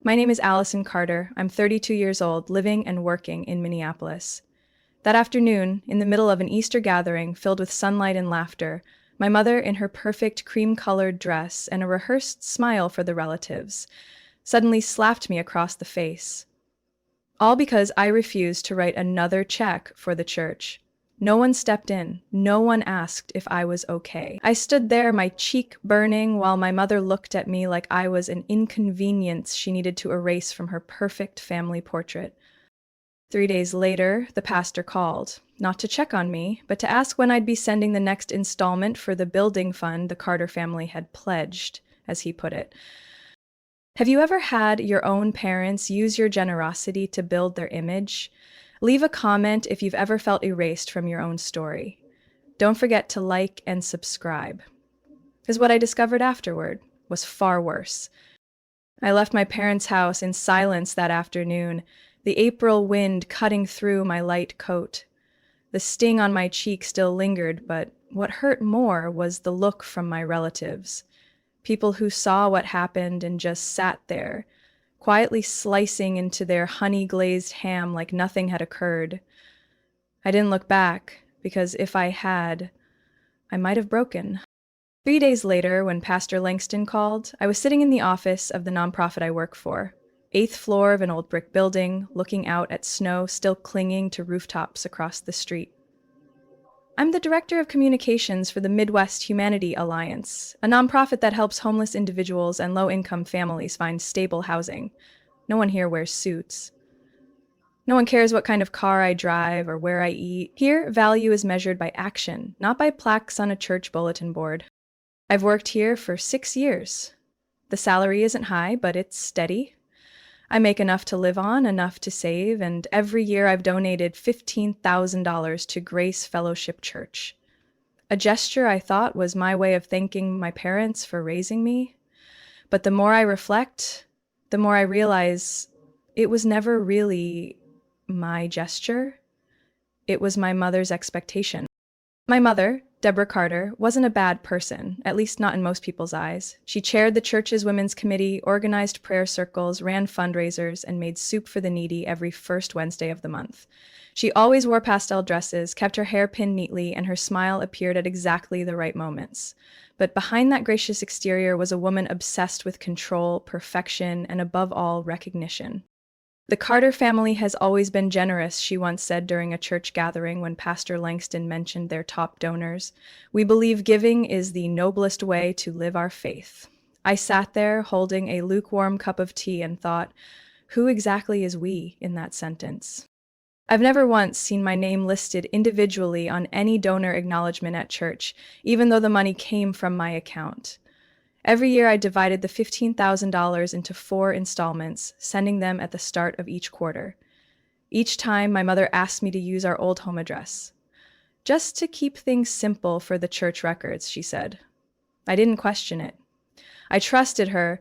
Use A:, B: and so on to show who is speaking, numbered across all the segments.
A: My name is Allison Carter. I'm 32 years old, living and working in Minneapolis. That afternoon, in the middle of an Easter gathering filled with sunlight and laughter, my mother, in her perfect cream-colored dress and a rehearsed smile for the relatives, suddenly slapped me across the face. All because I refused to write another check for the church. No one stepped in. No one asked if I was okay. I stood there, my cheek burning, while my mother looked at me like I was an inconvenience she needed to erase from her perfect family portrait. 3 days later, the pastor called, not to check on me, but to ask when I'd be sending the next installment for the building fund the Carter family had pledged, as he put it. Have you ever had your own parents use your generosity to build their image? Leave a comment if you've ever felt erased from your own story. Don't forget to like and subscribe. Because what I discovered afterward was far worse. I left my parents' house in silence that afternoon, the April wind cutting through my light coat. The sting on my cheek still lingered, but what hurt more was the look from my relatives. People who saw what happened and just sat there, quietly slicing into their honey-glazed ham like nothing had occurred. I didn't look back, because if I had, I might have broken. 3 days later, when Pastor Langston called, I was sitting in the office of the nonprofit I work for, 8th floor of an old brick building, looking out at snow still clinging to rooftops across the street. I'm the Director of Communications for the Midwest Humanity Alliance, a nonprofit that helps homeless individuals and low-income families find stable housing. No one here wears suits. No one cares what kind of car I drive or where I eat. Here, value is measured by action, not by plaques on a church bulletin board. I've worked here for 6 years. The salary isn't high, but it's steady. I make enough to live on, enough to save, and every year I've donated $15,000 to Grace Fellowship Church. A gesture I thought was my way of thanking my parents for raising me. But the more I reflect, the more I realize it was never really my gesture. It was my mother's expectation. My mother, Deborah Carter, wasn't a bad person, at least not in most people's eyes. She chaired the church's women's committee, organized prayer circles, ran fundraisers, and made soup for the needy every first Wednesday of the month. She always wore pastel dresses, kept her hair pinned neatly, and her smile appeared at exactly the right moments. But behind that gracious exterior was a woman obsessed with control, perfection, and above all, recognition. The Carter family has always been generous, she once said during a church gathering when Pastor Langston mentioned their top donors. We believe giving is the noblest way to live our faith. I sat there holding a lukewarm cup of tea and thought, who exactly is we in that sentence? I've never once seen my name listed individually on any donor acknowledgement at church, even though the money came from my account. Every year I divided the $15,000 into 4 installments, sending them at the start of each quarter. Each time, my mother asked me to use our old home address. Just to keep things simple for the church records, she said. I didn't question it. I trusted her.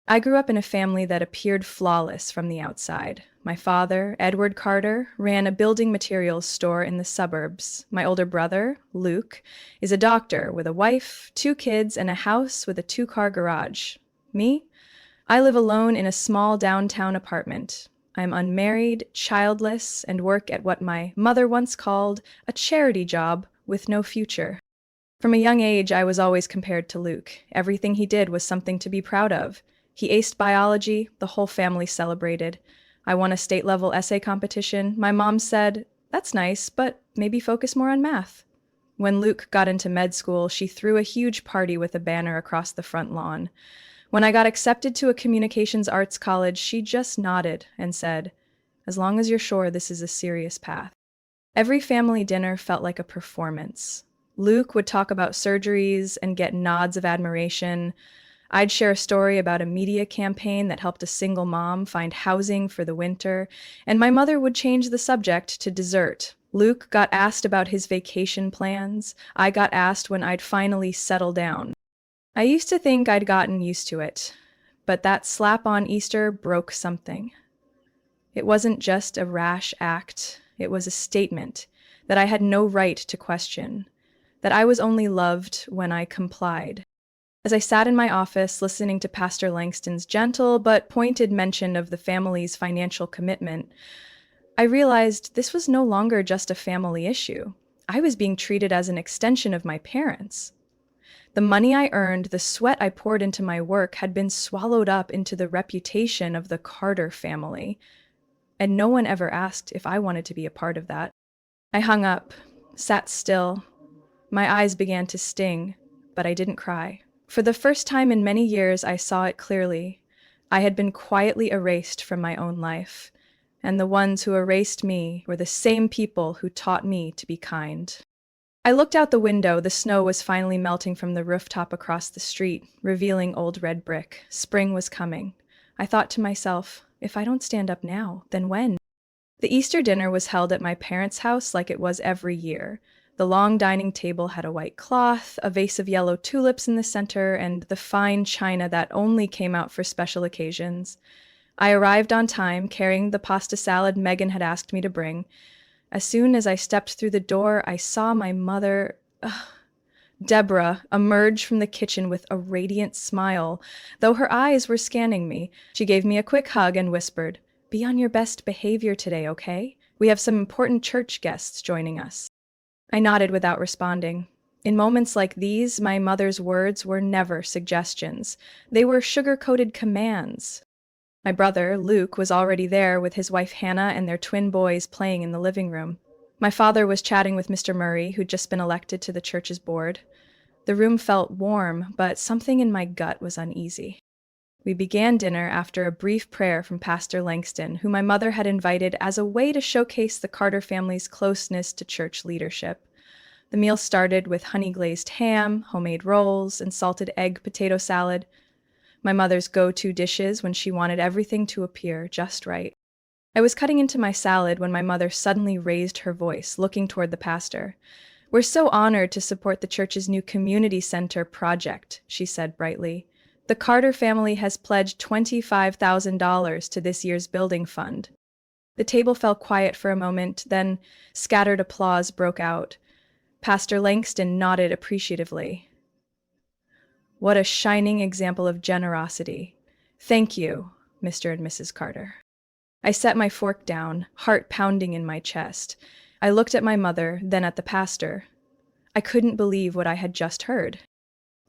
A: I grew up in a family that appeared flawless from the outside. My father, Edward Carter, ran a building materials store in the suburbs. My older brother, Luke, is a doctor with a wife, 2 kids, and a house with a 2-car garage. Me? I live alone in a small downtown apartment. I'm unmarried, childless, and work at what my mother once called a charity job with no future. From a young age, I was always compared to Luke. Everything he did was something to be proud of. He aced biology, the whole family celebrated. I won a state-level essay competition. My mom said, that's nice, but maybe focus more on math. When Luke got into med school, she threw a huge party with a banner across the front lawn. When I got accepted to a communications arts college, she just nodded and said, as long as you're sure this is a serious path. Every family dinner felt like a performance. Luke would talk about surgeries and get nods of admiration. I'd share a story about a media campaign that helped a single mom find housing for the winter, and my mother would change the subject to dessert. Luke got asked about his vacation plans. I got asked when I'd finally settle down. I used to think I'd gotten used to it, but that slap on Easter broke something. It wasn't just a rash act. It was a statement that I had no right to question, that I was only loved when I complied. As I sat in my office listening to Pastor Langston's gentle but pointed mention of the family's financial commitment, I realized this was no longer just a family issue. I was being treated as an extension of my parents. The money I earned, the sweat I poured into my work had been swallowed up into the reputation of the Carter family, and no one ever asked if I wanted to be a part of that. I hung up, sat still. My eyes began to sting, but I didn't cry. For the first time in many years, I saw it clearly. I had been quietly erased from my own life, and the ones who erased me were the same people who taught me to be kind. I looked out the window. The snow was finally melting from the rooftop across the street, revealing old red brick. Spring was coming. I thought to myself, if I don't stand up now, then when? The Easter dinner was held at my parents' house like it was every year. The long dining table had a white cloth, a vase of yellow tulips in the center, and the fine china that only came out for special occasions. I arrived on time, carrying the pasta salad Megan had asked me to bring. As soon as I stepped through the door, I saw my mother, Deborah, emerge from the kitchen with a radiant smile. Though her eyes were scanning me, she gave me a quick hug and whispered, "Be on your best behavior today, okay? We have some important church guests joining us." I nodded without responding. In moments like these, my mother's words were never suggestions. They were sugar-coated commands. My brother, Luke, was already there with his wife Hannah and their twin boys playing in the living room. My father was chatting with Mr. Murray, who'd just been elected to the church's board. The room felt warm, but something in my gut was uneasy. We began dinner after a brief prayer from Pastor Langston, who my mother had invited as a way to showcase the Carter family's closeness to church leadership. The meal started with honey-glazed ham, homemade rolls, and salted egg potato salad, my mother's go-to dishes when she wanted everything to appear just right. I was cutting into my salad when my mother suddenly raised her voice, looking toward the pastor. "We're so honored to support the church's new community center project," she said brightly. "The Carter family has pledged $25,000 to this year's building fund." The table fell quiet for a moment, then scattered applause broke out. Pastor Langston nodded appreciatively. "What a shining example of generosity. Thank you, Mr. and Mrs. Carter." I set my fork down, heart pounding in my chest. I looked at my mother, then at the pastor. I couldn't believe what I had just heard.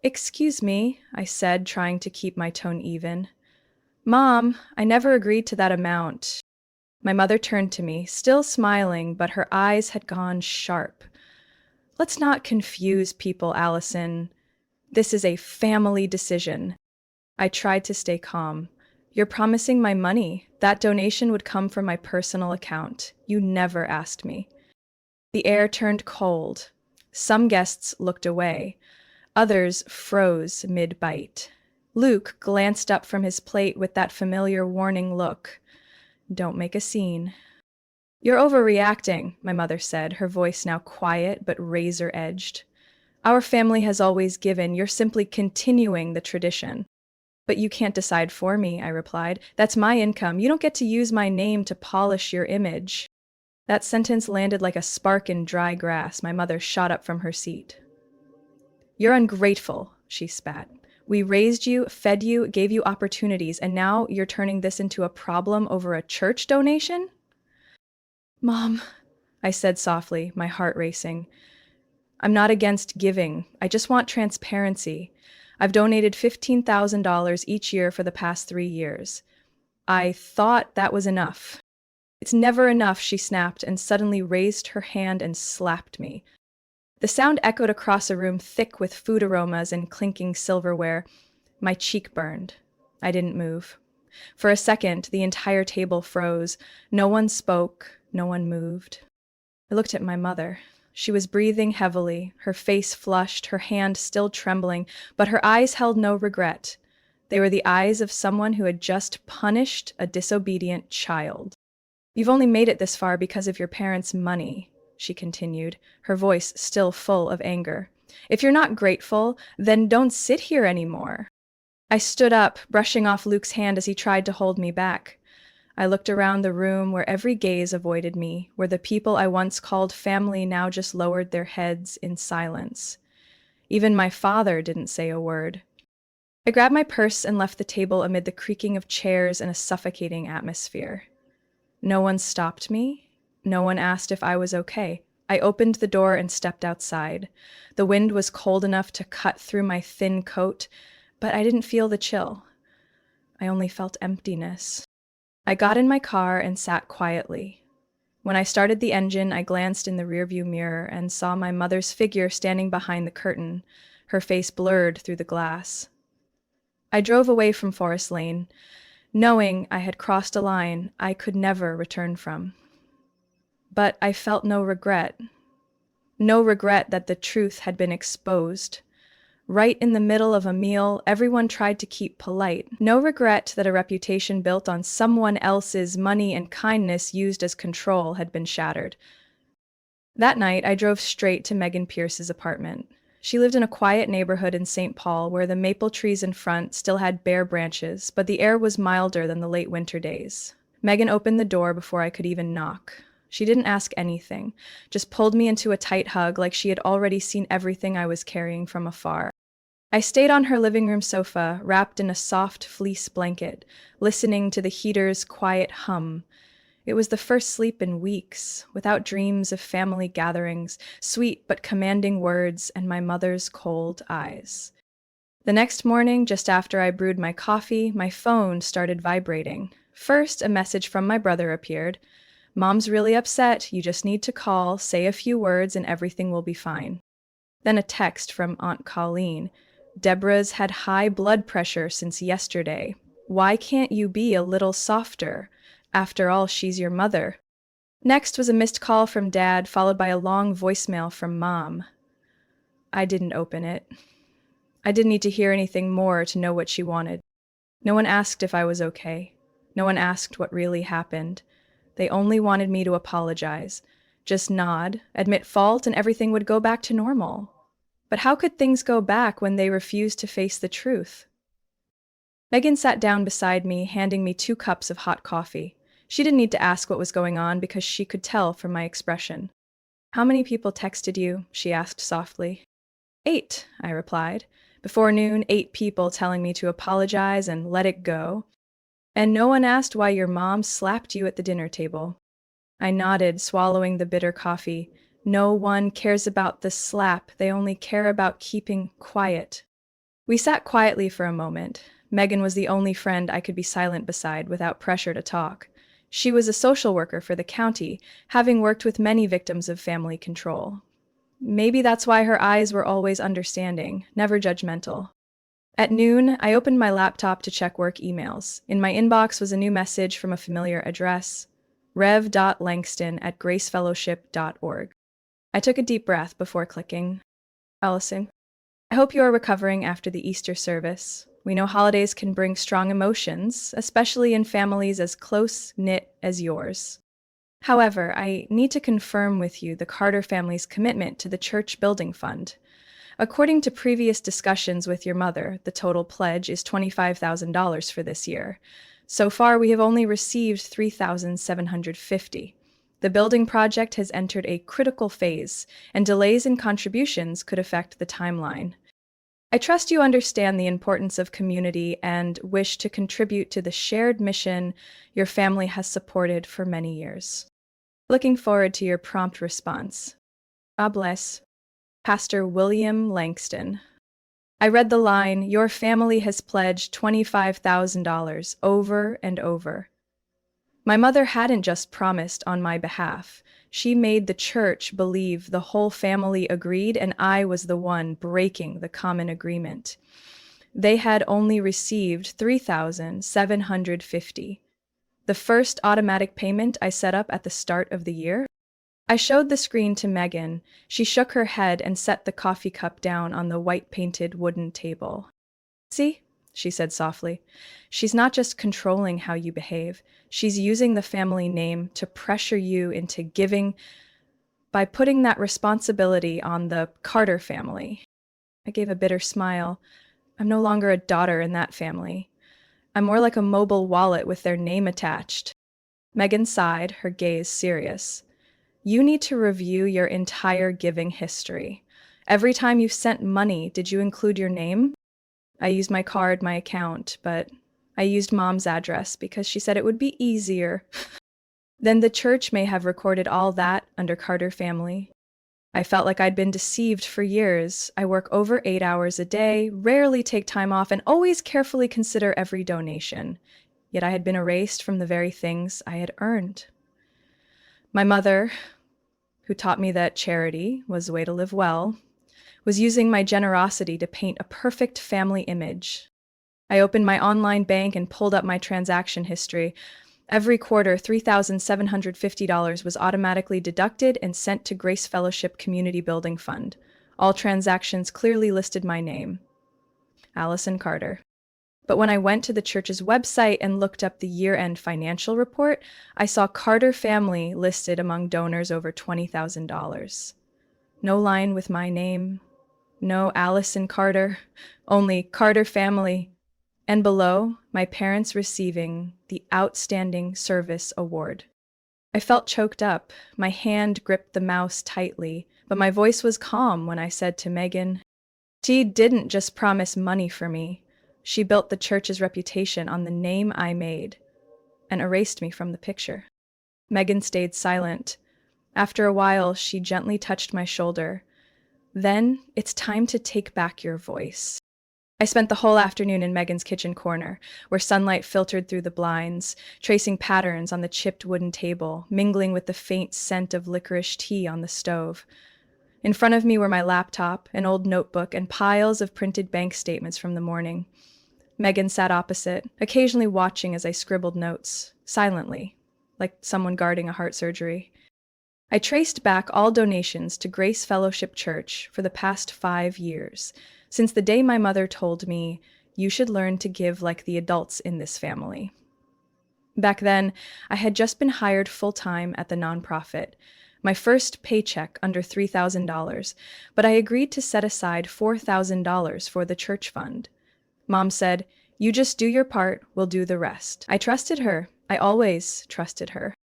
A: "Excuse me," I said, trying to keep my tone even. "Mom, I never agreed to that amount." My mother turned to me, still smiling, but her eyes had gone sharp. "Let's not confuse people, Allison. This is a family decision." I tried to stay calm. "You're promising my money. That donation would come from my personal account. You never asked me." The air turned cold. Some guests looked away. Others froze mid-bite. Luke glanced up from his plate with that familiar warning look. "Don't make a scene." "You're overreacting," my mother said, her voice now quiet but razor-edged. "Our family has always given. You're simply continuing the tradition." "But you can't decide for me," I replied. "That's my income. You don't get to use my name to polish your image." That sentence landed like a spark in dry grass. My mother shot up from her seat. "You're ungrateful," she spat. "We raised you, fed you, gave you opportunities, and now you're turning this into a problem over a church donation?" "Mom," I said softly, my heart racing. "I'm not against giving. I just want transparency. I've donated $15,000 each year for the past 3 years. I thought that was enough." "It's never enough," she snapped, and suddenly raised her hand and slapped me. The sound echoed across a room thick with food aromas and clinking silverware. My cheek burned. I didn't move. For a second, the entire table froze. No one spoke, no one moved. I looked at my mother. She was breathing heavily, her face flushed, her hand still trembling, but her eyes held no regret. They were the eyes of someone who had just punished a disobedient child. "You've only made it this far because of your parents' money," she continued, her voice still full of anger. "If you're not grateful, then don't sit here anymore." I stood up, brushing off Luke's hand as he tried to hold me back. I looked around the room where every gaze avoided me, where the people I once called family now just lowered their heads in silence. Even my father didn't say a word. I grabbed my purse and left the table amid the creaking of chairs and a suffocating atmosphere. No one stopped me. No one asked if I was okay. I opened the door and stepped outside. The wind was cold enough to cut through my thin coat, but I didn't feel the chill. I only felt emptiness. I got in my car and sat quietly. When I started the engine, I glanced in the rearview mirror and saw my mother's figure standing behind the curtain, her face blurred through the glass. I drove away from Forest Lane, knowing I had crossed a line I could never return from. But I felt no regret. No regret that the truth had been exposed. Right in the middle of a meal, everyone tried to keep polite. No regret that a reputation built on someone else's money and kindness used as control had been shattered. That night, I drove straight to Megan Pierce's apartment. She lived in a quiet neighborhood in St. Paul where the maple trees in front still had bare branches, but the air was milder than the late winter days. Megan opened the door before I could even knock. She didn't ask anything, just pulled me into a tight hug like she had already seen everything I was carrying from afar. I stayed on her living room sofa, wrapped in a soft fleece blanket, listening to the heater's quiet hum. It was the first sleep in weeks, without dreams of family gatherings, sweet but commanding words, and my mother's cold eyes. The next morning, just after I brewed my coffee, my phone started vibrating. First, a message from my brother appeared. "Mom's really upset. You just need to call, say a few words, and everything will be fine." Then a text from Aunt Colleen. "Deborah's had high blood pressure since yesterday. Why can't you be a little softer? After all, she's your mother." Next was a missed call from Dad, followed by a long voicemail from Mom. I didn't open it. I didn't need to hear anything more to know what she wanted. No one asked if I was okay. No one asked what really happened. They only wanted me to apologize. Just nod, admit fault, and everything would go back to normal. But how could things go back when they refused to face the truth? Megan sat down beside me, handing me 2 cups of hot coffee. She didn't need to ask what was going on because she could tell from my expression. "How many people texted you?" she asked softly. 8, I replied. Before noon, 8 people telling me to apologize and let it go. "And no one asked why your mom slapped you at the dinner table." I nodded, swallowing the bitter coffee. No one cares about the slap, they only care about keeping quiet. We sat quietly for a moment. Megan was the only friend I could be silent beside without pressure to talk. She was a social worker for the county, having worked with many victims of family control. Maybe that's why her eyes were always understanding, never judgmental. At noon, I opened my laptop to check work emails. In my inbox was a new message from a familiar address, rev.langston@gracefellowship.org. I took a deep breath before clicking. "Allison, I hope you are recovering after the Easter service. We know holidays can bring strong emotions, especially in families as close-knit as yours. However, I need to confirm with you the Carter family's commitment to the church building fund. According to previous discussions with your mother, the total pledge is $25,000 for this year. So far, we have only received $3,750. The building project has entered a critical phase, and delays in contributions could affect the timeline. I trust you understand the importance of community and wish to contribute to the shared mission your family has supported for many years. Looking forward to your prompt response. God bless. Pastor William Langston." I read the line, "Your family has pledged $25,000 over and over." My mother hadn't just promised on my behalf. She made the church believe the whole family agreed and I was the one breaking the common agreement. They had only received $3,750. The first automatic payment I set up at the start of the year. I showed the screen to Megan. She shook her head and set the coffee cup down on the white-painted wooden table. "See?" she said softly. "She's not just controlling how you behave. She's using the family name to pressure you into giving by putting that responsibility on the Carter family." I gave a bitter smile. I'm no longer a daughter in that family. I'm more like a mobile wallet with their name attached. Megan sighed, her gaze serious. "You need to review your entire giving history. Every time you sent money, did you include your name?" I used my card, my account, but I used Mom's address because she said it would be easier. Then the church may have recorded all that under Carter family. I felt like I'd been deceived for years. I work over 8 hours a day, rarely take time off, and always carefully consider every donation. Yet I had been erased from the very things I had earned. My mother, who taught me that charity was the way to live well, was using my generosity to paint a perfect family image. I opened my online bank and pulled up my transaction history. Every quarter, $3,750 was automatically deducted and sent to Grace Fellowship Community Building Fund. All transactions clearly listed my name, Allison Carter. But when I went to the church's website and looked up the year-end financial report, I saw Carter family listed among donors over $20,000. No line with my name, no Allison Carter, only Carter family. And below, my parents receiving the Outstanding Service Award. I felt choked up. My hand gripped the mouse tightly, but my voice was calm when I said to Megan, "She didn't just promise money for me. She built the church's reputation on the name I made," and erased me from the picture. Megan stayed silent. After a while, she gently touched my shoulder. "Then it's time to take back your voice." I spent the whole afternoon in Megan's kitchen corner, where sunlight filtered through the blinds, tracing patterns on the chipped wooden table, mingling with the faint scent of licorice tea on the stove. In front of me were my laptop, an old notebook, and piles of printed bank statements from the morning. Megan sat opposite, occasionally watching as I scribbled notes, silently, like someone guarding a heart surgery. I traced back all donations to Grace Fellowship Church for the past 5 years, since the day my mother told me, "You should learn to give like the adults in this family." Back then, I had just been hired full-time at the nonprofit, my first paycheck under $3,000, but I agreed to set aside $4,000 for the church fund. Mom said, "You just do your part, we'll do the rest." I trusted her. I always trusted her.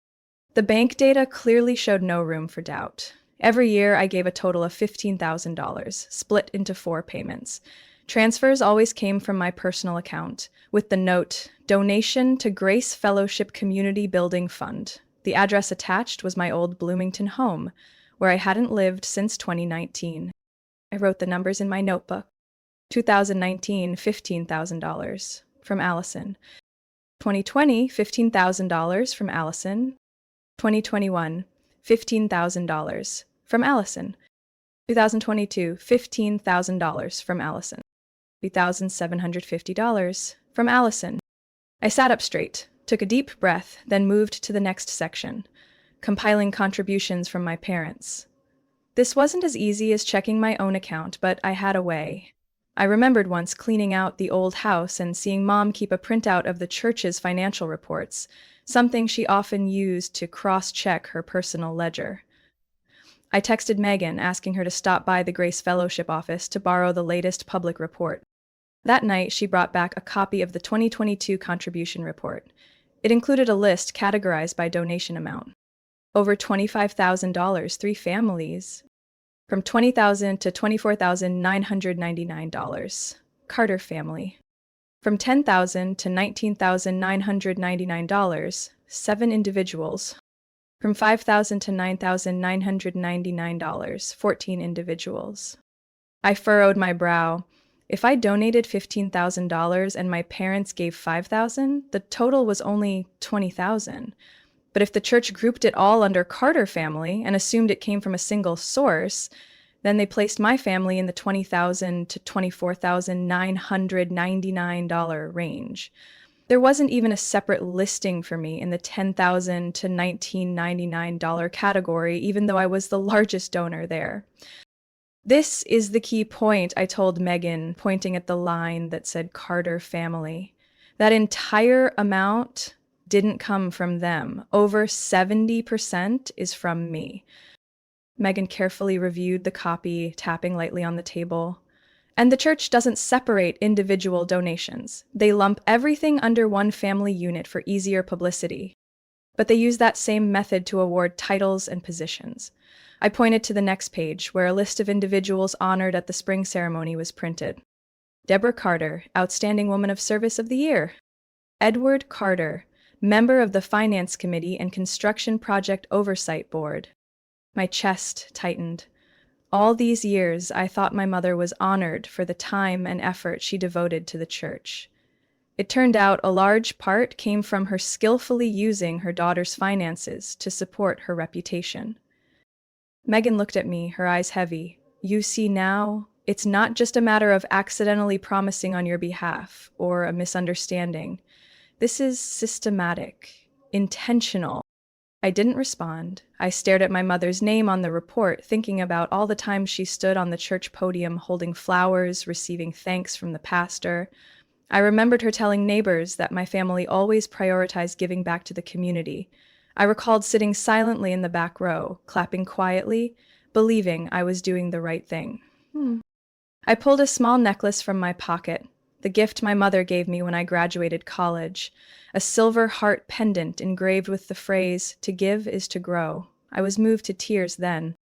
A: The bank data clearly showed no room for doubt. Every year, I gave a total of $15,000, split into 4 payments. Transfers always came from my personal account, with the note, "Donation to Grace Fellowship Community Building Fund." The address attached was my old Bloomington home, where I hadn't lived since 2019. I wrote the numbers in my notebook. 2019, $15,000 from Allison. 2020, $15,000 from Allison. 2021, $15,000 from Allison. 2022, $15,000 from Allison. $2,750 from Allison. I sat up straight, took a deep breath, then moved to the next section, compiling contributions from my parents. This wasn't as easy as checking my own account, but I had a way. I remembered once cleaning out the old house and seeing Mom keep a printout of the church's financial reports, something she often used to cross-check her personal ledger. I texted Megan, asking her to stop by the Grace Fellowship office to borrow the latest public report. That night, she brought back a copy of the 2022 contribution report. It included a list categorized by donation amount. Over $25,000, 3 families. From $20,000 to $24,999. Carter family. From $10,000 to $19,999, 7 individuals. From $5,000 to $9,999, 14 individuals. I furrowed my brow. If I donated $15,000 and my parents gave $5,000, the total was only $20,000. But if the church grouped it all under Carter family and assumed it came from a single source, then they placed my family in the $20,000 to $24,999 range. There wasn't even a separate listing for me in the $10,000 to $1,999 category, even though I was the largest donor there. "This is the key point," I told Megan, pointing at the line that said Carter family. "That entire amount didn't come from them. Over 70% is from me." Megan carefully reviewed the copy, tapping lightly on the table. "And the church doesn't separate individual donations. They lump everything under one family unit for easier publicity. But they use that same method to award titles and positions." I pointed to the next page, where a list of individuals honored at the spring ceremony was printed. Deborah Carter, Outstanding Woman of Service of the Year. Edward Carter, member of the Finance Committee and Construction Project Oversight Board. My chest tightened. All these years, I thought my mother was honored for the time and effort she devoted to the church. It turned out a large part came from her skillfully using her daughter's finances to support her reputation. Megan looked at me, her eyes heavy. You see now, it's not just a matter of accidentally promising on your behalf or a misunderstanding. This is systematic, intentional. I didn't respond. I stared at my mother's name on the report, thinking about all the times she stood on the church podium holding flowers, receiving thanks from the pastor. I remembered her telling neighbors that my family always prioritized giving back to the community. I recalled sitting silently in the back row, clapping quietly, believing I was doing the right thing. I pulled a small necklace from my pocket, the gift my mother gave me when I graduated college, a silver heart pendant engraved with the phrase, "To give is to grow." I was moved to tears then.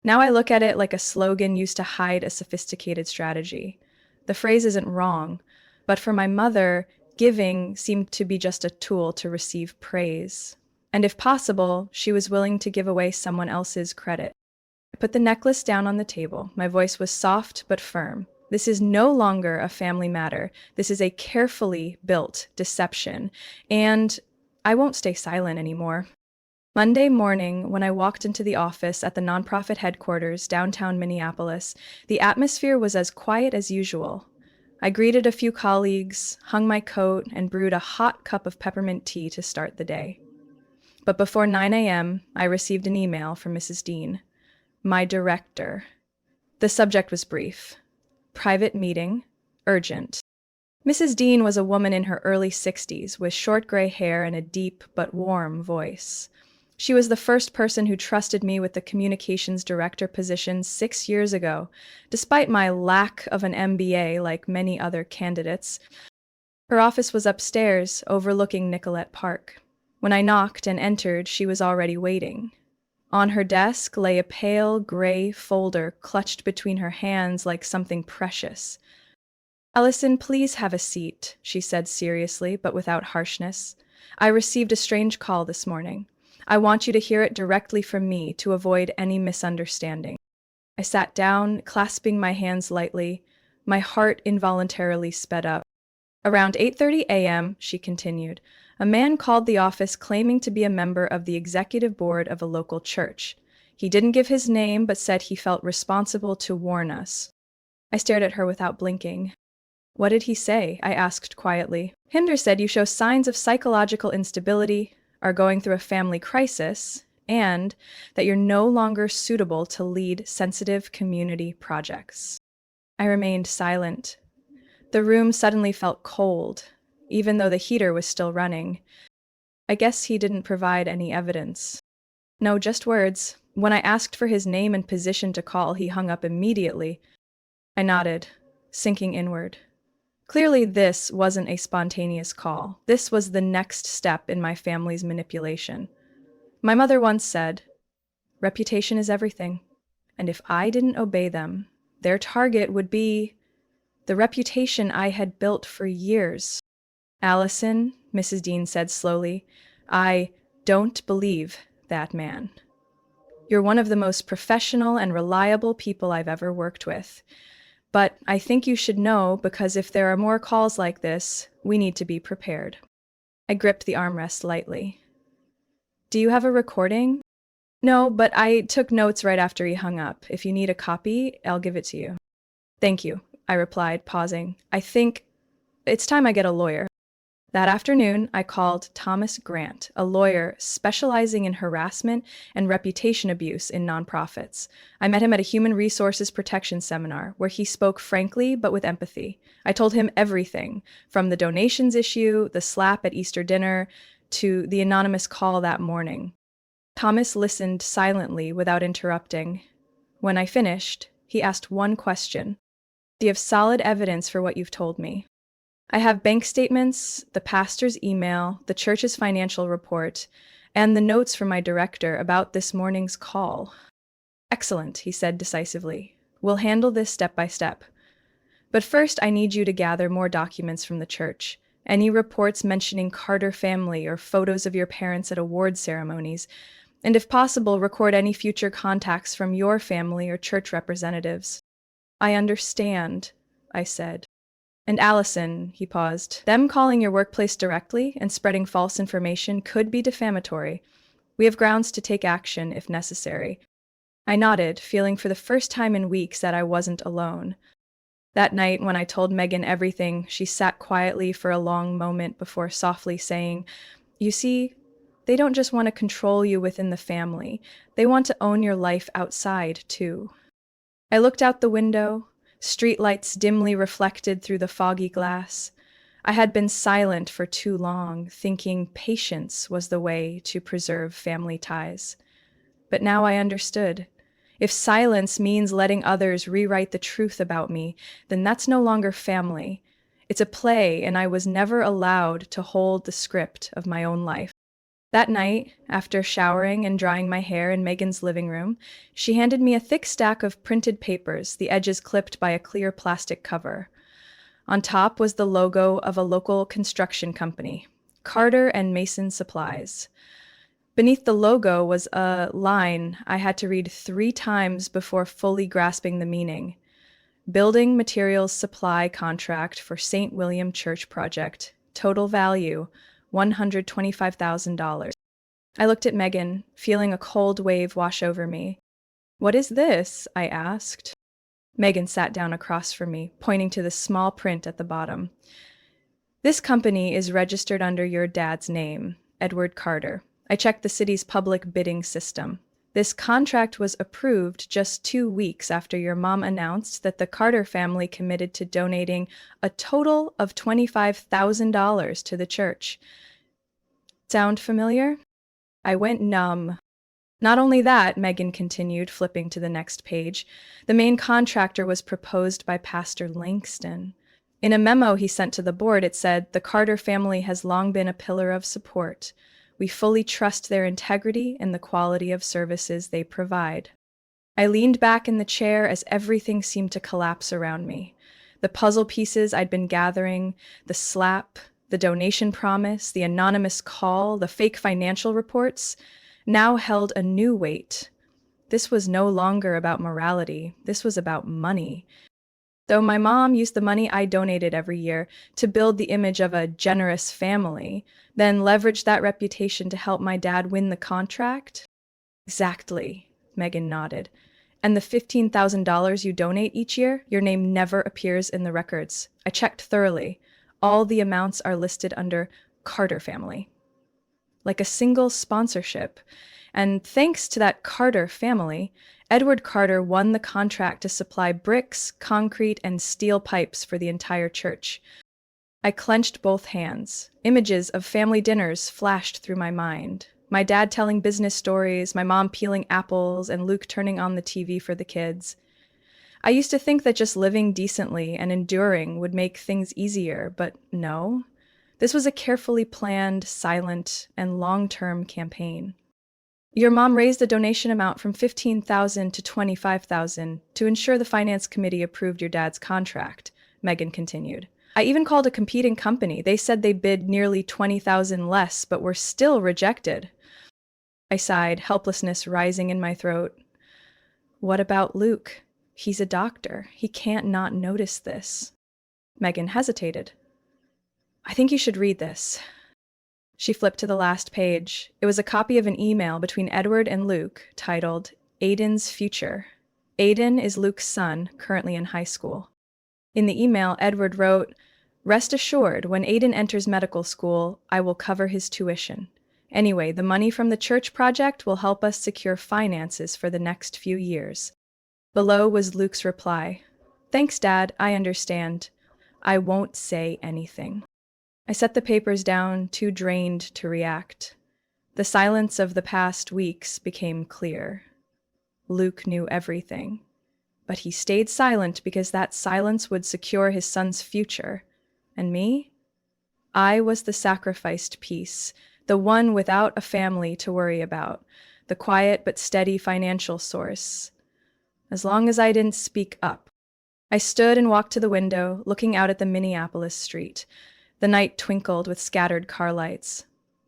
A: Now I look at it like a slogan used to hide a sophisticated strategy. The phrase isn't wrong, but for my mother, giving seemed to be just a tool to receive praise. And if possible, she was willing to give away someone else's credit. I put the necklace down on the table. My voice was soft but firm. This is no longer a family matter. This is a carefully built deception, and I won't stay silent anymore. Monday morning, when I walked into the office at the nonprofit headquarters downtown Minneapolis, the atmosphere was as quiet as usual. I greeted a few colleagues, hung my coat, and brewed a hot cup of peppermint tea to start the day. But before 9 a.m., I received an email from Mrs. Dean, my director. The subject was brief. Private meeting, urgent. Mrs. Dean was a woman in her early 60s with short gray hair and a deep but warm voice. She was the first person who trusted me with the communications director position 6 years ago, despite my lack of an MBA like many other candidates. Her office was upstairs, overlooking Nicollet Park. When I knocked and entered, she was already waiting. On her desk lay a pale gray folder clutched between her hands like something precious. "Allison, please have a seat," she said seriously, but without harshness. "I received a strange call this morning. I want you to hear it directly from me to avoid any misunderstanding." I sat down, clasping my hands lightly. My heart involuntarily sped up. "Around 8:30 a.m., she continued, a man called the office claiming to be a member of the executive board of a local church. He didn't give his name, but said he felt responsible to warn us." I stared at her without blinking. "What did he say?" I asked quietly. "Hinder said you show signs of psychological instability, are going through a family crisis, and that you're no longer suitable to lead sensitive community projects." I remained silent. The room suddenly felt cold, even though the heater was still running. I guess he didn't provide any evidence. No, just words. When I asked for his name and position to call, he hung up immediately. I nodded, sinking inward. Clearly, this wasn't a spontaneous call. This was the next step in my family's manipulation. My mother once said, "Reputation is everything, and if I didn't obey them, their target would be the reputation I had built for years." "Allison," Mrs. Dean said slowly, "I don't believe that man. You're one of the most professional and reliable people I've ever worked with. But I think you should know, because if there are more calls like this, we need to be prepared." I gripped the armrest lightly. "Do you have a recording?" "No, but I took notes right after he hung up. If you need a copy, I'll give it to you." "Thank you," I replied, pausing. "I think it's time I get a lawyer." That afternoon, I called Thomas Grant, a lawyer specializing in harassment and reputation abuse in nonprofits. I met him at a human resources protection seminar where he spoke frankly but with empathy. I told him everything, from the donations issue, the slap at Easter dinner, to the anonymous call that morning. Thomas listened silently without interrupting. When I finished, he asked one question. "Do you have solid evidence for what you've told me?" "I have bank statements, the pastor's email, the church's financial report, and the notes from my director about this morning's call." "Excellent," he said decisively. "We'll handle this step by step. But first, I need you to gather more documents from the church. Any reports mentioning Carter family or photos of your parents at award ceremonies, and if possible, record any future contacts from your family or church representatives. I understand, I said. And Allison, he paused, them calling your workplace directly and spreading false information could be defamatory. We have grounds to take action if necessary. I nodded, feeling for the first time in weeks that I wasn't alone. That night, when I told Megan everything, she sat quietly for a long moment before softly saying, "You see, they don't just want to control you within the family. They want to own your life outside, too." I looked out the window, streetlights dimly reflected through the foggy glass. I had been silent for too long, thinking patience was the way to preserve family ties. But now I understood. If silence means letting others rewrite the truth about me, then that's no longer family. It's a play, and I was never allowed to hold the script of my own life. That night, after showering and drying my hair in Megan's living room, she handed me a thick stack of printed papers, the edges clipped by a clear plastic cover. On top was the logo of a local construction company, Carter and Mason Supplies. Beneath the logo was a line I had to read 3 times before fully grasping the meaning. Building Materials Supply Contract for St. William Church Project. Total value, $125,000. I looked at Megan, feeling a cold wave wash over me. "What is this?" I asked. Megan sat down across from me, pointing to the small print at the bottom. "This company is registered under your dad's name, Edward Carter. I checked the city's public bidding system. This contract was approved just 2 weeks after your mom announced that the Carter family committed to donating a total of $25,000 to the church. Sound familiar?" I went numb. "Not only that," Megan continued, flipping to the next page, "the main contractor was proposed by Pastor Langston. In a memo he sent to the board, it said, 'The Carter family has long been a pillar of support. We fully trust their integrity and the quality of services they provide.'" I leaned back in the chair as everything seemed to collapse around me. The puzzle pieces I'd been gathering, the slap, the donation promise, the anonymous call, the fake financial reports, now held a new weight. This was no longer about morality. This was about money. Though my mom used the money I donated every year to build the image of a generous family, then leveraged that reputation to help my dad win the contract? Exactly, Megan nodded. "And the $15,000 you donate each year, your name never appears in the records. I checked thoroughly. All the amounts are listed under Carter family. Like a single sponsorship. And thanks to that Carter family, Edward Carter won the contract to supply bricks, concrete, and steel pipes for the entire church." I clenched both hands. Images of family dinners flashed through my mind. My dad telling business stories, my mom peeling apples, and Luke turning on the TV for the kids. I used to think that just living decently and enduring would make things easier, but no. This was a carefully planned, silent, and long-term campaign. "Your mom raised the donation amount from $15,000 to $25,000 to ensure the finance committee approved your dad's contract," Megan continued. "I even called a competing company. They said they bid nearly $20,000 less, but were still rejected." I sighed, helplessness rising in my throat. "What about Luke? He's a doctor. He can't not notice this." Megan hesitated. "I think you should read this." She flipped to the last page. It was a copy of an email between Edward and Luke titled, "Aiden's Future." Aiden is Luke's son, currently in high school. In the email, Edward wrote, "Rest assured, when Aiden enters medical school, I will cover his tuition. Anyway, the money from the church project will help us secure finances for the next few years." Below was Luke's reply, "Thanks, Dad, I understand. I won't say anything." I set the papers down, too drained to react. The silence of the past weeks became clear. Luke knew everything. But he stayed silent because that silence would secure his son's future. And me? I was the sacrificed piece, the one without a family to worry about, the quiet but steady financial source. As long as I didn't speak up, I stood and walked to the window, looking out at the Minneapolis street. The night twinkled with scattered car lights.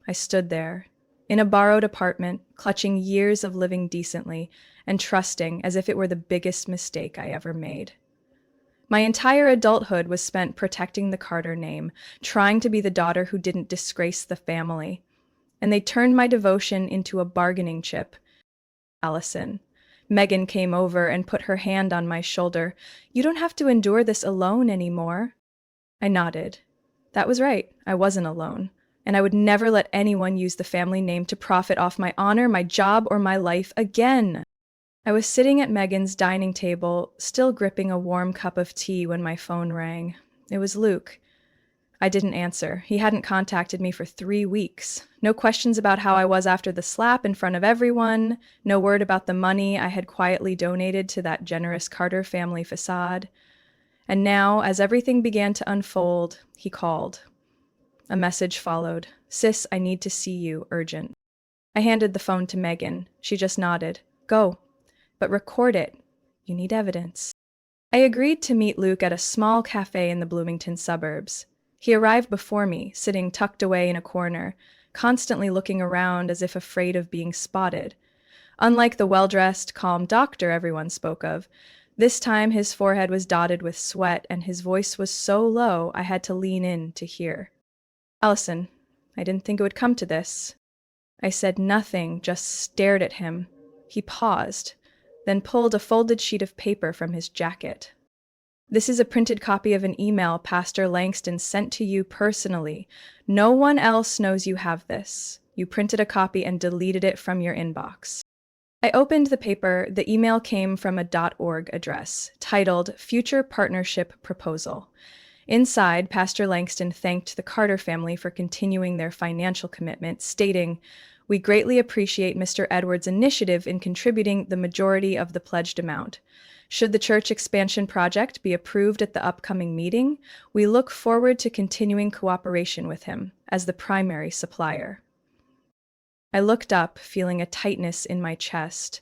A: I stood there, in a borrowed apartment, clutching years of living decently and trusting as if it were the biggest mistake I ever made. My entire adulthood was spent protecting the Carter name, trying to be the daughter who didn't disgrace the family. And they turned my devotion into a bargaining chip. Allison. Megan came over and put her hand on my shoulder. You don't have to endure this alone anymore. I nodded. That was right. I wasn't alone. And I would never let anyone use the family name to profit off my honor, my job, or my life again. I was sitting at Megan's dining table, still gripping a warm cup of tea when my phone rang. It was Luke. I didn't answer. He hadn't contacted me for 3 weeks. No questions about how I was after the slap in front of everyone. No word about the money I had quietly donated to that generous Carter family facade. And now, as everything began to unfold, he called. A message followed. Sis, I need to see you, urgent. I handed the phone to Megan. She just nodded. Go. But record it. You need evidence. I agreed to meet Luke at a small cafe in the Bloomington suburbs. He arrived before me, sitting tucked away in a corner, constantly looking around as if afraid of being spotted. Unlike the well-dressed, calm doctor everyone spoke of, this time his forehead was dotted with sweat and his voice was so low I had to lean in to hear. Allison, I didn't think it would come to this. I said nothing, just stared at him. He paused, then pulled a folded sheet of paper from his jacket. This is a printed copy of an email Pastor Langston sent to you personally. No one else knows you have this. You printed a copy and deleted it from your inbox. I opened the paper. The email came from a .org address, titled Future Partnership Proposal. Inside, Pastor Langston thanked the Carter family for continuing their financial commitment, stating, We greatly appreciate Mr. Edwards' initiative in contributing the majority of the pledged amount. Should the church expansion project be approved at the upcoming meeting, we look forward to continuing cooperation with him as the primary supplier. I looked up, feeling a tightness in my chest.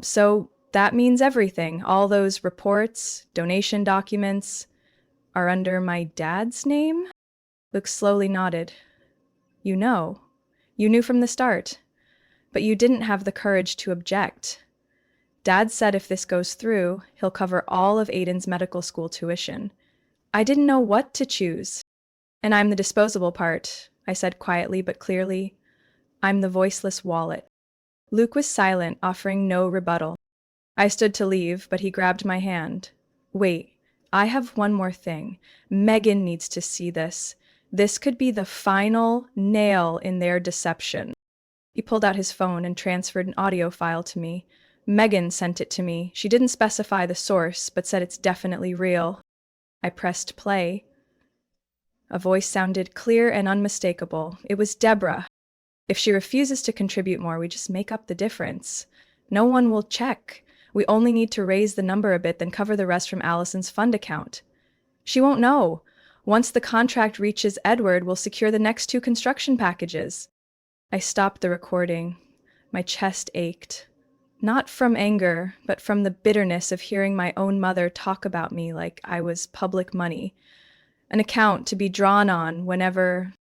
A: So that means everything. All those reports, donation documents, are under my dad's name? Luke slowly nodded. You know. You knew from the start. But you didn't have the courage to object. Dad said if this goes through, he'll cover all of Aiden's medical school tuition. I didn't know what to choose. And I'm the disposable part, I said quietly but clearly. I'm the voiceless wallet. Luke was silent, offering no rebuttal. I stood to leave, but he grabbed my hand. Wait, I have one more thing. Megan needs to see this. This could be the final nail in their deception. He pulled out his phone and transferred an audio file to me. Megan sent it to me. She didn't specify the source, but said it's definitely real. I pressed play. A voice sounded clear and unmistakable. It was Deborah. If she refuses to contribute more, we just make up the difference. No one will check. We only need to raise the number a bit, then cover the rest from Allison's fund account. She won't know. Once the contract reaches Edward, we'll secure the next 2 construction packages. I stopped the recording. My chest ached. Not from anger, but from the bitterness of hearing my own mother talk about me like I was public money. An account to be drawn on whenever...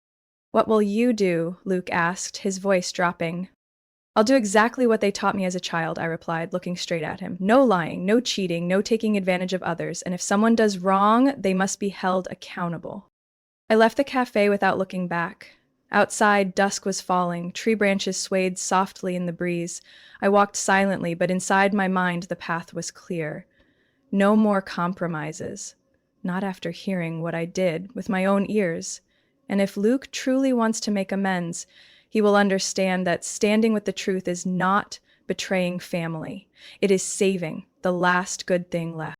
A: What will you do? Luke asked, his voice dropping. I'll do exactly what they taught me as a child, I replied, looking straight at him. No lying, no cheating, no taking advantage of others, and if someone does wrong, they must be held accountable. I left the cafe without looking back. Outside, dusk was falling. Tree branches swayed softly in the breeze. I walked silently, but inside my mind the path was clear. No more compromises. Not after hearing what I did with my own ears. And if Luke truly wants to make amends, he will understand that standing with the truth is not betraying family. It is saving the last good thing left.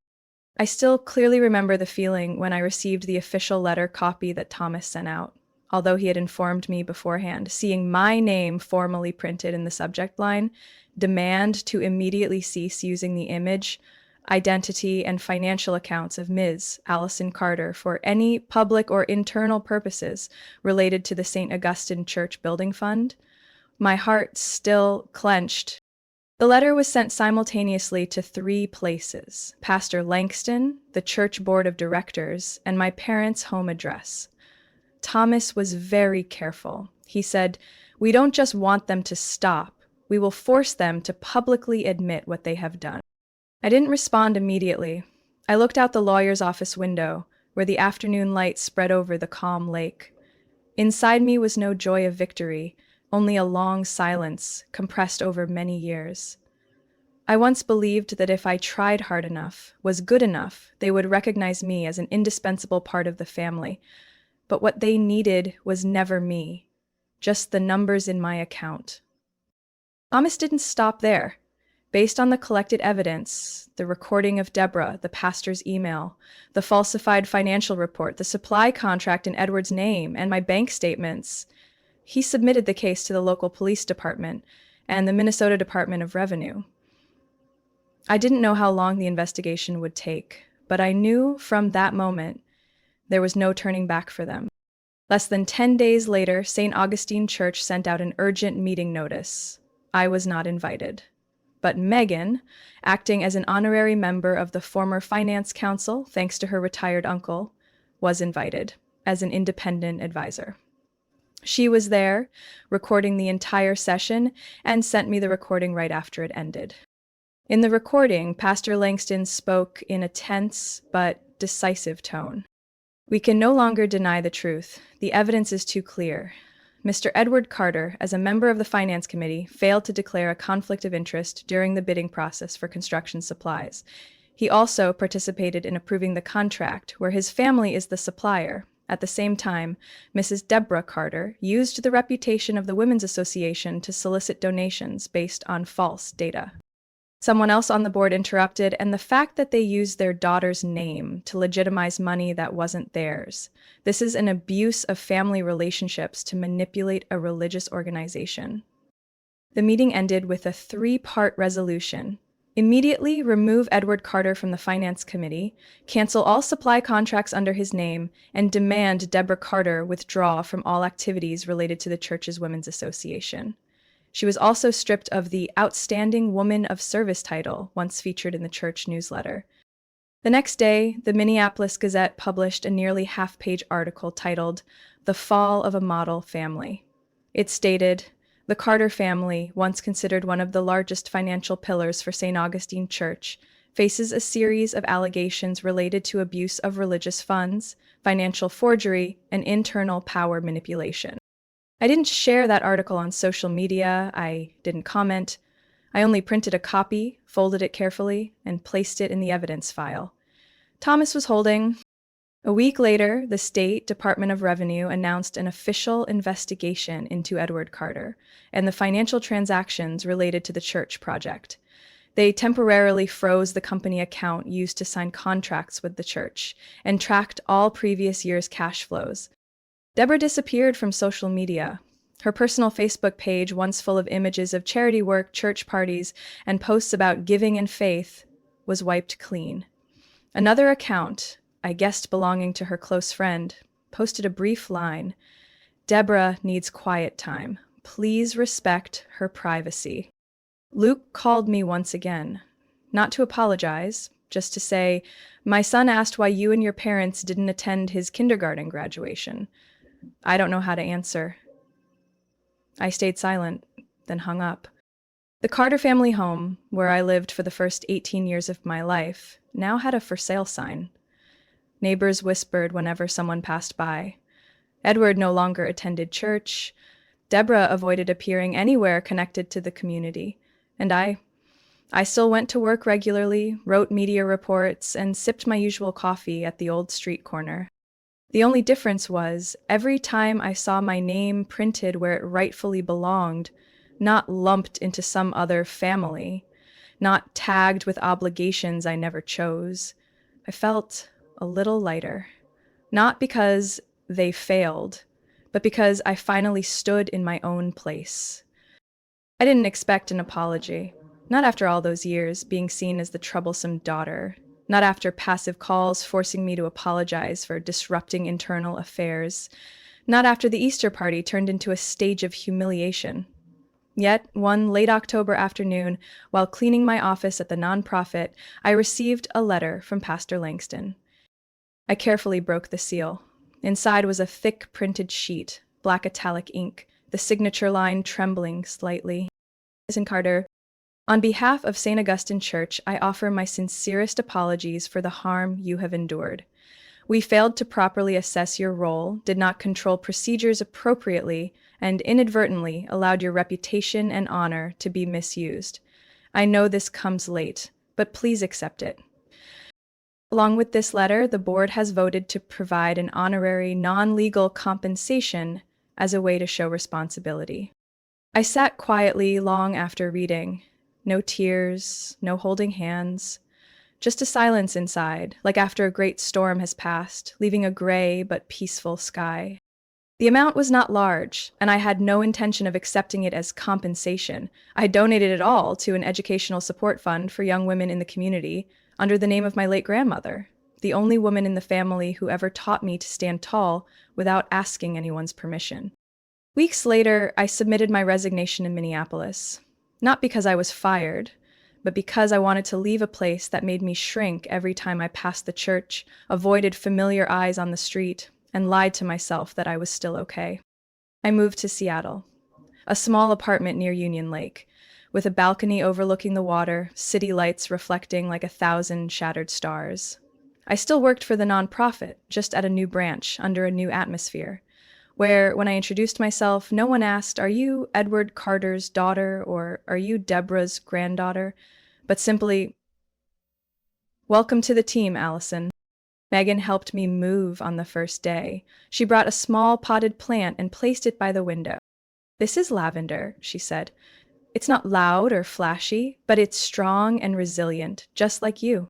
A: I still clearly remember the feeling when I received the official letter copy that Thomas sent out. Although he had informed me beforehand, seeing my name formally printed in the subject line, demand to immediately cease using the image, identity, and financial accounts of Ms. Allison Carter for any public or internal purposes related to the St. Augustine Church Building Fund, my heart still clenched. The letter was sent simultaneously to three places: Pastor Langston, the church board of directors, and my parents' home address. Thomas was very careful. He said, "We don't just want them to stop. We will force them to publicly admit what they have done." I didn't respond immediately. I looked out the lawyer's office window, where the afternoon light spread over the calm lake. Inside me was no joy of victory, only a long silence compressed over many years. I once believed that if I tried hard enough, was good enough, they would recognize me as an indispensable part of the family. But what they needed was never me, just the numbers in my account. Thomas didn't stop there. Based on the collected evidence, the recording of Deborah, the pastor's email, the falsified financial report, the supply contract in Edward's name, and my bank statements, he submitted the case to the local police department and the Minnesota Department of Revenue. I didn't know how long the investigation would take, but I knew from that moment there was no turning back for them. Less than 10 days later, St. Augustine Church sent out an urgent meeting notice. I was not invited. But Megan, acting as an honorary member of the former Finance Council, thanks to her retired uncle, was invited as an independent advisor. She was there, recording the entire session, and sent me the recording right after it ended. In the recording, Pastor Langston spoke in a tense but decisive tone. "We can no longer deny the truth. The evidence is too clear. Mr. Edward Carter, as a member of the Finance Committee, failed to declare a conflict of interest during the bidding process for construction supplies. He also participated in approving the contract, where his family is the supplier. At the same time, Mrs. Deborah Carter used the reputation of the Women's Association to solicit donations based on false data." Someone else on the board interrupted, "And the fact that they used their daughter's name to legitimize money that wasn't theirs. This is an abuse of family relationships to manipulate a religious organization." The meeting ended with a three-part resolution. Immediately remove Edward Carter from the Finance Committee, cancel all supply contracts under his name, and demand Deborah Carter withdraw from all activities related to the church's Women's Association. She was also stripped of the Outstanding Woman of Service title, once featured in the church newsletter. The next day, the Minneapolis Gazette published a nearly half-page article titled "The Fall of a Model Family." It stated, "The Carter family, once considered one of the largest financial pillars for St. Augustine Church, faces a series of allegations related to abuse of religious funds, financial forgery, and internal power manipulation." I didn't share that article on social media. I didn't comment. I only printed a copy, folded it carefully, and placed it in the evidence file. Thomas was holding. A week later, the State Department of Revenue announced an official investigation into Edward Carter and the financial transactions related to the church project. They temporarily froze the company account used to sign contracts with the church and tracked all previous year's cash flows. Deborah disappeared from social media. Her personal Facebook page, once full of images of charity work, church parties, and posts about giving and faith, was wiped clean. Another account, I guessed belonging to her close friend, posted a brief line: "Deborah needs quiet time. Please respect her privacy." Luke called me once again, not to apologize, just to say, "My son asked why you and your parents didn't attend his kindergarten graduation. I don't know how to answer." I stayed silent, then hung up. The Carter family home, where I lived for the first 18 years of my life, now had a for sale sign. Neighbors whispered whenever someone passed by. Edward no longer attended church. Deborah avoided appearing anywhere connected to the community. And I still went to work regularly, wrote media reports, and sipped my usual coffee at the old street corner. The only difference was, every time I saw my name printed where it rightfully belonged, not lumped into some other family, not tagged with obligations I never chose, I felt a little lighter. Not because they failed, but because I finally stood in my own place. I didn't expect an apology. Not after all those years, being seen as the troublesome daughter. Not after passive calls forcing me to apologize for disrupting internal affairs. Not after the Easter party turned into a stage of humiliation. Yet, one late October afternoon, while cleaning my office at the nonprofit, I received a letter from Pastor Langston. I carefully broke the seal. Inside was a thick printed sheet, black italic ink, the signature line trembling slightly. Listen, Carter, on behalf of St. Augustine Church, I offer my sincerest apologies for the harm you have endured. We failed to properly assess your role, did not control procedures appropriately, and inadvertently allowed your reputation and honor to be misused. I know this comes late, but please accept it. Along with this letter, the board has voted to provide an honorary, non-legal compensation as a way to show responsibility. I sat quietly long after reading. No tears, no holding hands. Just a silence inside, like after a great storm has passed, leaving a gray but peaceful sky. The amount was not large, and I had no intention of accepting it as compensation. I donated it all to an educational support fund for young women in the community under the name of my late grandmother, the only woman in the family who ever taught me to stand tall without asking anyone's permission. Weeks later, I submitted my resignation in Minneapolis, not because I was fired, but because I wanted to leave a place that made me shrink every time I passed the church, avoided familiar eyes on the street, and lied to myself that I was still okay. I moved to Seattle, a small apartment near Union Lake, with a balcony overlooking the water, city lights reflecting like 1,000 shattered stars. I still worked for the nonprofit, just at a new branch, under a new atmosphere, where, when I introduced myself, no one asked, "Are you Edward Carter's daughter?" or "Are you Deborah's granddaughter?" but simply, "Welcome to the team, Allison." Megan helped me move on the first day. She brought a small potted plant and placed it by the window. "This is lavender," she said. "It's not loud or flashy, but it's strong and resilient, just like you."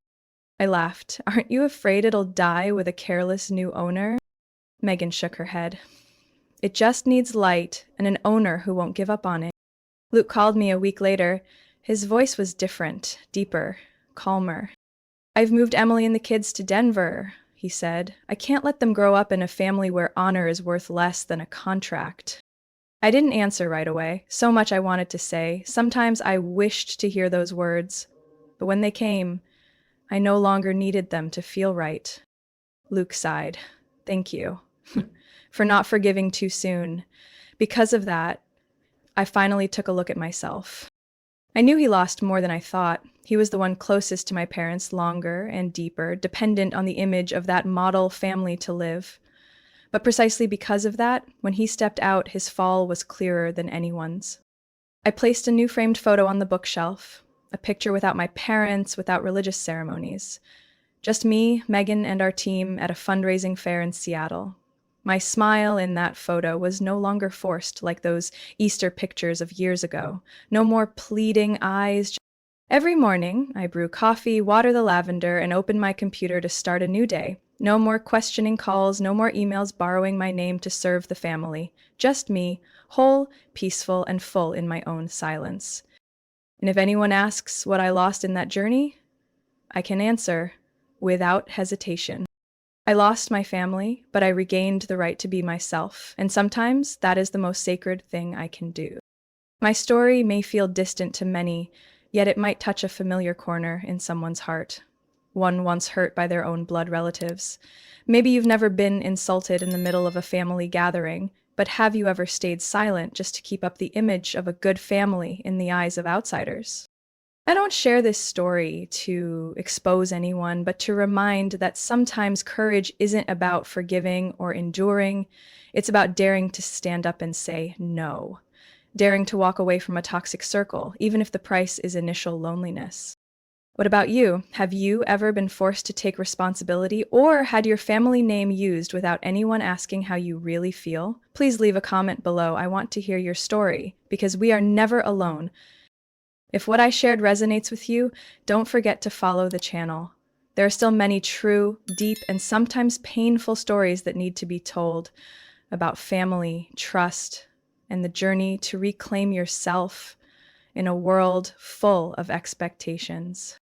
A: I laughed. "Aren't you afraid it'll die with a careless new owner?" Megan shook her head. "It just needs light and an owner who won't give up on it." Luke called me a week later. His voice was different, deeper, calmer. "I've moved Emily and the kids to Denver," he said. "I can't let them grow up in a family where honor is worth less than a contract." I didn't answer right away. So much I wanted to say. Sometimes I wished to hear those words. But when they came, I no longer needed them to feel right. Luke sighed. "Thank you for not forgiving too soon. Because of that, I finally took a look at myself." I knew he lost more than I thought. He was the one closest to my parents, longer and deeper, dependent on the image of that model family to live. But precisely because of that, when he stepped out, his fall was clearer than anyone's. I placed a new framed photo on the bookshelf, a picture without my parents, without religious ceremonies. Just me, Megan, and our team at a fundraising fair in Seattle. My smile in that photo was no longer forced like those Easter pictures of years ago. No more pleading eyes. Every morning, I brew coffee, water the lavender, and open my computer to start a new day. No more questioning calls, no more emails borrowing my name to serve the family. Just me, whole, peaceful, and full in my own silence. And if anyone asks what I lost in that journey, I can answer without hesitation. I lost my family, but I regained the right to be myself, and sometimes that is the most sacred thing I can do. My story may feel distant to many, yet it might touch a familiar corner in someone's heart, one once hurt by their own blood relatives. Maybe you've never been insulted in the middle of a family gathering, but have you ever stayed silent just to keep up the image of a good family in the eyes of outsiders? I don't share this story to expose anyone, but to remind that sometimes courage isn't about forgiving or enduring. It's about daring to stand up and say no, daring to walk away from a toxic circle, even if the price is initial loneliness. What about you? Have you ever been forced to take responsibility or had your family name used without anyone asking how you really feel? Please leave a comment below. I want to hear your story because we are never alone. If what I shared resonates with you, don't forget to follow the channel. There are still many true, deep, and sometimes painful stories that need to be told about family, trust, and the journey to reclaim yourself in a world full of expectations.